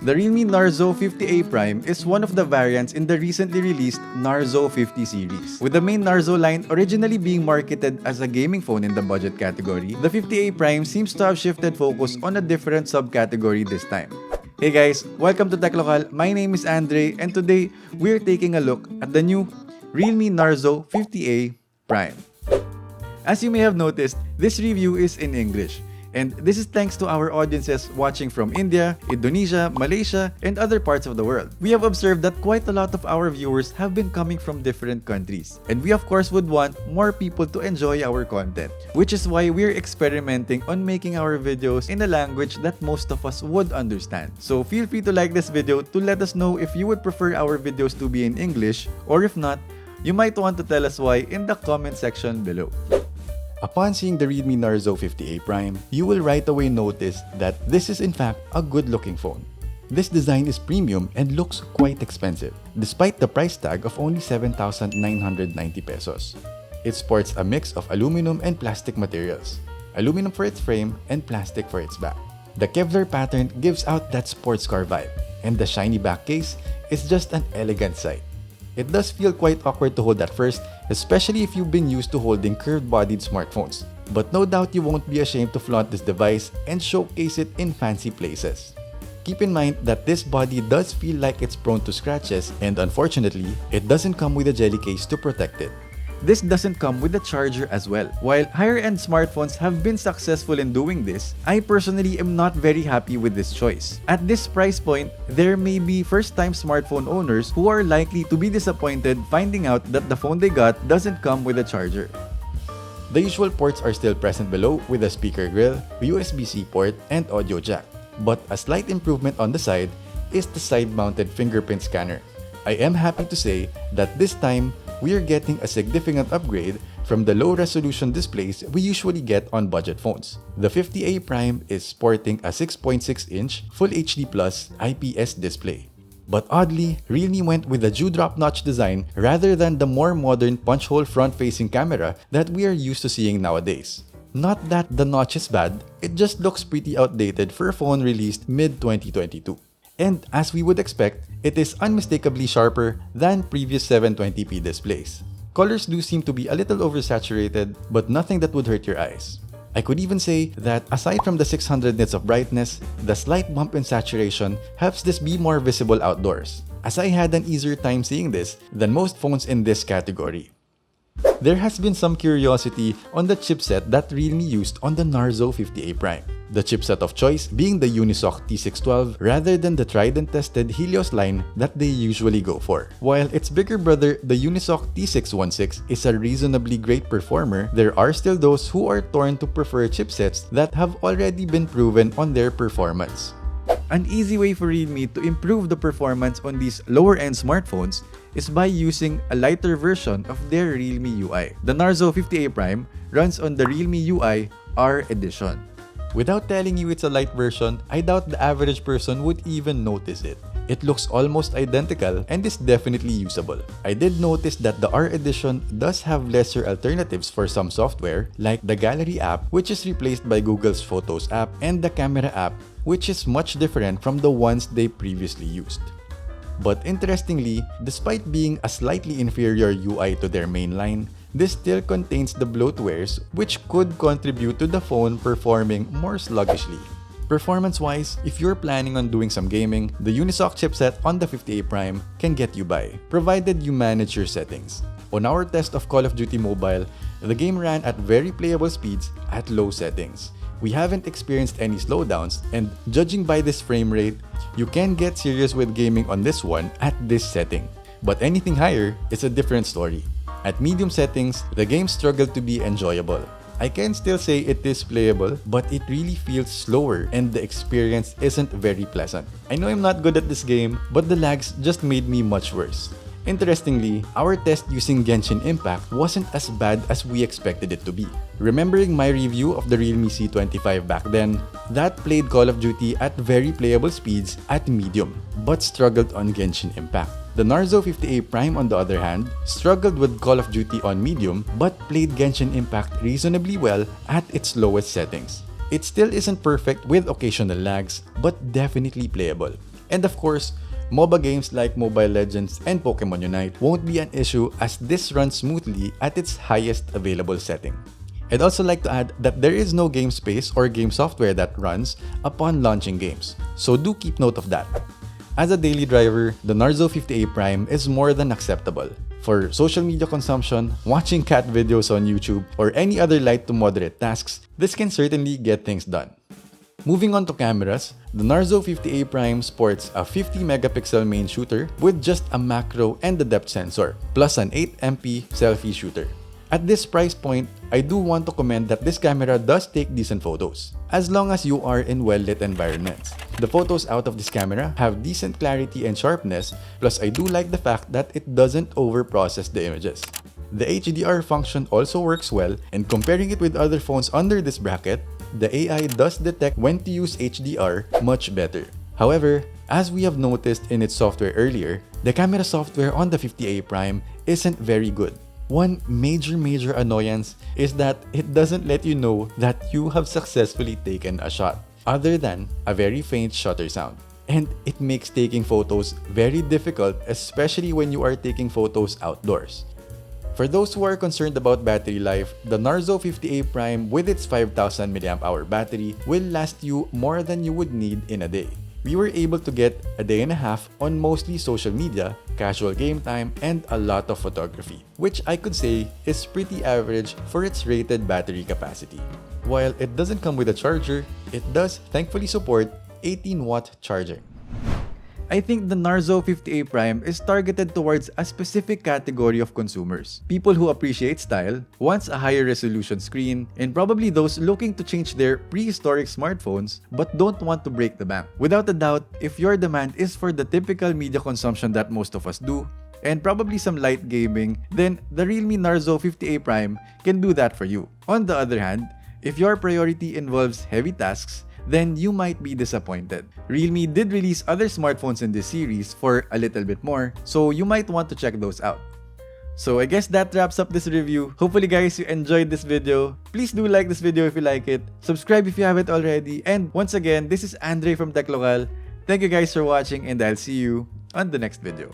The realme Narzo 50A Prime is one of the variants in the recently released Narzo 50 series. With the main Narzo line originally being marketed as a gaming phone in the budget category, the 50A Prime seems to have shifted focus on a different subcategory this time. Hey guys, welcome to Tech Local. My name is Andre and today we're taking a look at the new realme Narzo 50A Prime. As you may have noticed, this review is in English. And this is thanks to our audiences watching from India, Indonesia, Malaysia, and other parts of the world. We have observed that quite a lot of our viewers have been coming from different countries. And we of course would want more people to enjoy our content, which is why we're experimenting on making our videos in a language that most of us would understand. So feel free to like this video to let us know if you would prefer our videos to be in English, or if not, you might want to tell us why in the comment section below. Upon seeing the realme Narzo 50A Prime, you will right away notice that this is in fact a good-looking phone. This design is premium and looks quite expensive, despite the price tag of only 7,990 pesos. It sports a mix of aluminum and plastic materials, aluminum for its frame and plastic for its back. The Kevlar pattern gives out that sports car vibe, and the shiny back case is just an elegant sight. It does feel quite awkward to hold at first, especially if you've been used to holding curved-bodied smartphones. But no doubt you won't be ashamed to flaunt this device and showcase it in fancy places. Keep in mind that this body does feel like it's prone to scratches, and unfortunately, it doesn't come with a jelly case to protect it. This doesn't come with a charger as well. While higher-end smartphones have been successful in doing this, I personally am not very happy with this choice. At this price point, there may be first-time smartphone owners who are likely to be disappointed finding out that the phone they got doesn't come with a charger. The usual ports are still present below with a speaker grill, USB-C port, and audio jack. But a slight improvement on the side is the side-mounted fingerprint scanner. I am happy to say that this time, we are getting a significant upgrade from the low-resolution displays we usually get on budget phones. The 50A Prime is sporting a 6.6-inch Full HD Plus IPS display. But oddly, Realme went with a dewdrop notch design rather than the more modern punch-hole front-facing camera that we are used to seeing nowadays. Not that the notch is bad, it just looks pretty outdated for a phone released mid-2022. And as we would expect, it is unmistakably sharper than previous 720p displays. Colors do seem to be a little oversaturated, but nothing that would hurt your eyes. I could even say that aside from the 600 nits of brightness, the slight bump in saturation helps this be more visible outdoors, as I had an easier time seeing this than most phones in this category. There has been some curiosity on the chipset that Realme used on the Narzo 50A Prime. The chipset of choice being the Unisoc T612 rather than the tried and tested Helios line that they usually go for. While its bigger brother, the Unisoc T616, is a reasonably great performer, there are still those who are torn to prefer chipsets that have already been proven on their performance. An easy way for Realme to improve the performance on these lower-end smartphones is by using a lighter version of their Realme UI. The Narzo 50A Prime runs on the Realme UI R Edition. Without telling you it's a light version, I doubt the average person would even notice it. It looks almost identical and is definitely usable. I did notice that the R Edition does have lesser alternatives for some software, like the Gallery app, which is replaced by Google's Photos app, and the Camera app, which is much different from the ones they previously used. But interestingly, despite being a slightly inferior UI to their main line, this still contains the bloatwares which could contribute to the phone performing more sluggishly. Performance-wise, if you're planning on doing some gaming, the Unisoc chipset on the 50A Prime can get you by, provided you manage your settings. On our test of Call of Duty Mobile, the game ran at very playable speeds at low settings. We haven't experienced any slowdowns, and judging by this frame rate, you can get serious with gaming on this one at this setting. But anything higher is a different story. At medium settings, the game struggled to be enjoyable. I can still say it is playable, but it really feels slower and the experience isn't very pleasant. I know I'm not good at this game, but the lags just made me much worse. Interestingly, our test using Genshin Impact wasn't as bad as we expected it to be. Remembering my review of the Realme C25 back then, that played Call of Duty at very playable speeds at medium, but struggled on Genshin Impact. The Narzo 50A Prime, on the other hand, struggled with Call of Duty on medium but played Genshin Impact reasonably well at its lowest settings. It still isn't perfect with occasional lags, but definitely playable. And of course, MOBA games like Mobile Legends and Pokemon Unite won't be an issue as this runs smoothly at its highest available setting. I'd also like to add that there is no game space or game software that runs upon launching games, so do keep note of that. As a daily driver, the Narzo 50A Prime is more than acceptable. For social media consumption, watching cat videos on YouTube, or any other light to moderate tasks, this can certainly get things done. Moving on to cameras, the Narzo 50A Prime sports a 50-megapixel main shooter with just a macro and a depth sensor, plus an 8MP selfie shooter. At this price point, I do want to commend that this camera does take decent photos, as long as you are in well-lit environments. The photos out of this camera have decent clarity and sharpness, plus I do like the fact that it doesn't over-process the images. The HDR function also works well, and comparing it with other phones under this bracket, the AI does detect when to use HDR much better. However, as we have noticed in its software earlier, the camera software on the 50A Prime isn't very good. One major annoyance is that it doesn't let you know that you have successfully taken a shot, other than a very faint shutter sound. And it makes taking photos very difficult, especially when you are taking photos outdoors. For those who are concerned about battery life, the Narzo 50A Prime with its 5000 mAh battery will last you more than you would need in a day. We were able to get a day and a half on mostly social media, casual game time, and a lot of photography, which I could say is pretty average for its rated battery capacity. While it doesn't come with a charger, it does thankfully support 18-watt charging. I think the Narzo 50A Prime is targeted towards a specific category of consumers. People who appreciate style, wants a higher resolution screen, and probably those looking to change their prehistoric smartphones but don't want to break the bank. Without a doubt, if your demand is for the typical media consumption that most of us do, and probably some light gaming, then the realme Narzo 50A Prime can do that for you. On the other hand, if your priority involves heavy tasks, then you might be disappointed. Realme did release other smartphones in this series for a little bit more, so you might want to check those out. So I guess that wraps up this review. Hopefully guys, you enjoyed this video. Please do like this video if you like it. Subscribe if you haven't already. And once again, this is Andre from Tech Local. Thank you guys for watching, and I'll see you on the next video.